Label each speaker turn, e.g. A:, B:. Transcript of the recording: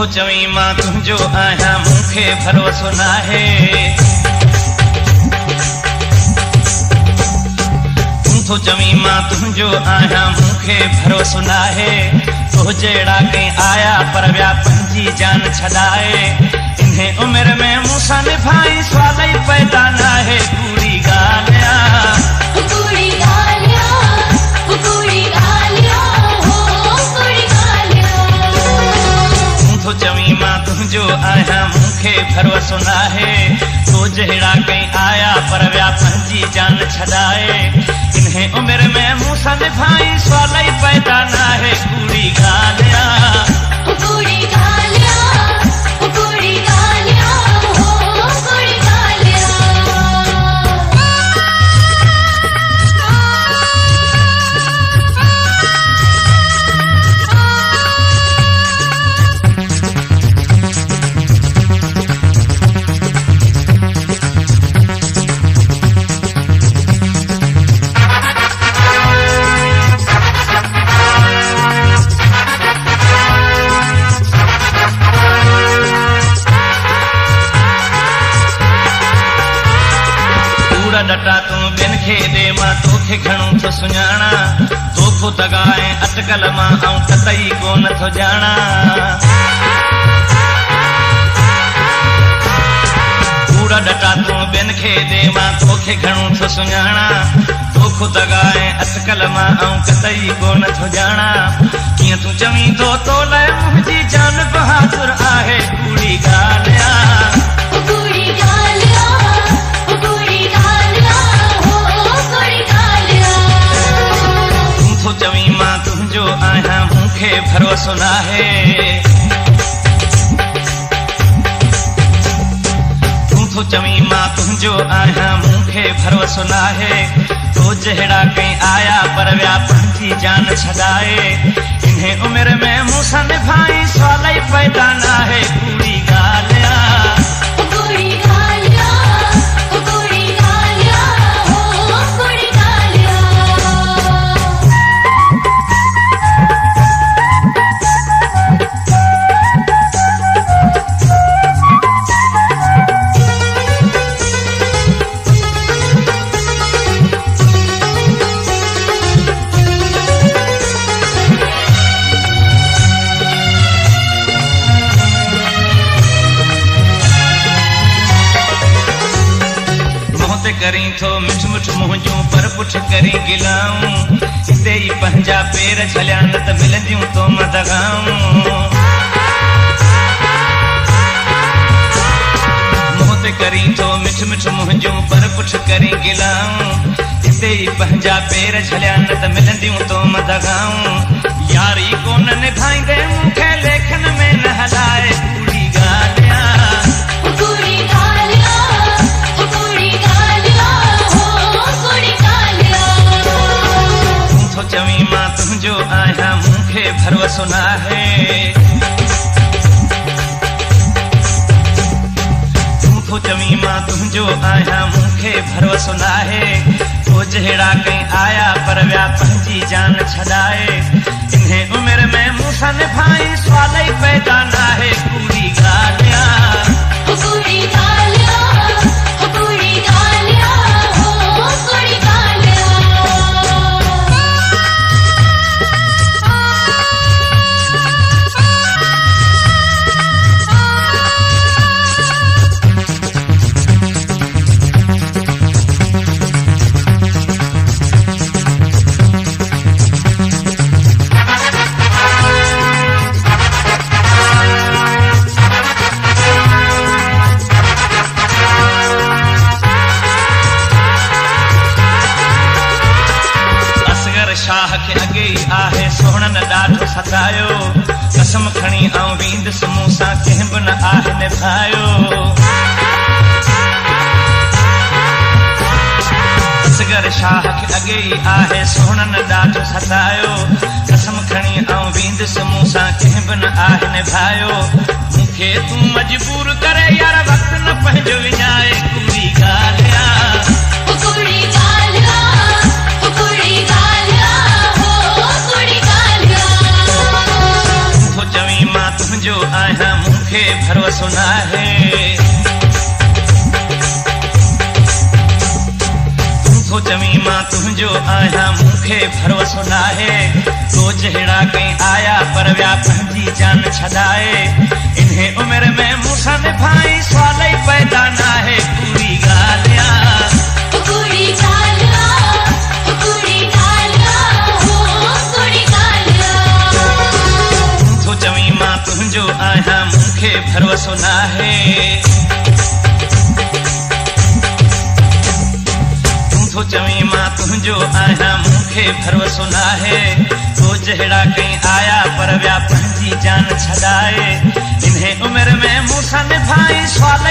A: थो चवी मां तुंहिंजो आहियां मूंखे भरोसो नाहे। तूं थो चवी मां तुंहिंजो आहियां मूंखे भरोसो नाहे। तो जहिड़ा कई आया पर विया पंहिंजी जान छॾाए। इन्हे उमिरि में मूंसां निभाई सवाल ई पैदा नाहे। कूड़ी ॻाल्हियां तो चवी मां तुंहिंजो आहियां मूंखे भरोसो नाहे। तो जहिड़ा कई आया पर विया पंहिंजी जान छॾाए। इन्हे उमिरि में मूंसां निभाई सवाल ई पैदा नाहे। कूड़ी ॻाल्हियां डटा तूं ॿियनि खे ॾे मां तोखे घणो थो सुञाणा। तोखो दगाए अटकल मां ऐं कतई कोन थो ॼाणा। कूड़ा डटा तूं ॿियनि खे ॾे मां तोखे घणो थो सुञाणा। तोखो दगाए अटकल मां ऐं कतई कोन थो ॼाणा। कीअं तूं चवीं थो तो लाइ मुंहिंजी जान बहादुर आहे। कूड़ी ॻाल्हियां तो चवी मां तुंहिंजो आहियां मूंखे भरोसो नाहे। तूं तो चवी मां तुंहिंजो आहियां मूंखे भरोसो नाहे। तो जहिड़ा कई आया पर विया पंहिंजी जान छॾाए। इन्हे उमिरि में मूंसां निभाई सवाल ई पैदा नाहे। कूड़ी ॻाल्हियां करी थो मिठ मिठ मुंहिंजूं पर पुठ करी गिलाऊं। हिते ई पंहिंजा पेर झलिया न त मिलंदियूं तो मदगाऊं। मुंह ते करी थो मिठ मिठ मुंहिंजूं पर पुठ करी गिलाऊं। हिते ई पंहिंजा पेर झलिया न त मिलंदियूं तो मदगाऊं। यारी कोन निभाईंदे मूंखे लेखन में न हलाए। कूड़ी ॻाल्हियां तो चवी मां तुंहिंजो आहियां मूंखे भरोसो नाहे। तूं तो चवी मां तुंहिंजो आहियां मूंखे भरोसो नाहे। तो जहिड़ा कई आया पर विया पंहिंजी जान छॾाए। इन्हे उमिरि में मूंसां निभाई सवाल ई पैदा नाहे। कूड़ी ॻाल्हियां शाह खे अॻे ई आहे सोहणनि ॾाढो सतायो। कसम खणी ऐं वींदुसि मूंसां कंहिं बि न आहे निभायो। असगर शाह खे अॻे ई आहे सोहणनि ॾाढो सतायो। कसम खणी ऐं वींदुसि मूंसां कंहिं बि न आहे निभायो। मूंखे तूं मजबूर करे यार वक़्तु न पंहिंजो विञाए। कूड़ी ॻाल्हियां तुंहिंजो आहियां भरवसो नाहे तूं चवी मां तुंहिंजो आहियां मूंखे भरवसो नाहे तो जहिड़ा कई आया पर विया पंहिंजी जान छॾाए इन्हे उमिरि में मूंसां निभाई सवाल ई पैदा नाहे पूरी ॻाल्हि तूं चवी मां तुंहिंजो आहियां मूंखे भरवसो नाहे तूं चवी मां तुंहिंजो आहियां मूंखे भरवसो नाहे तो जहिड़ा कई आया पर विया पंहिंजी जान छॾाए इन्हे उमिरि में मूंसां निभाई सवाल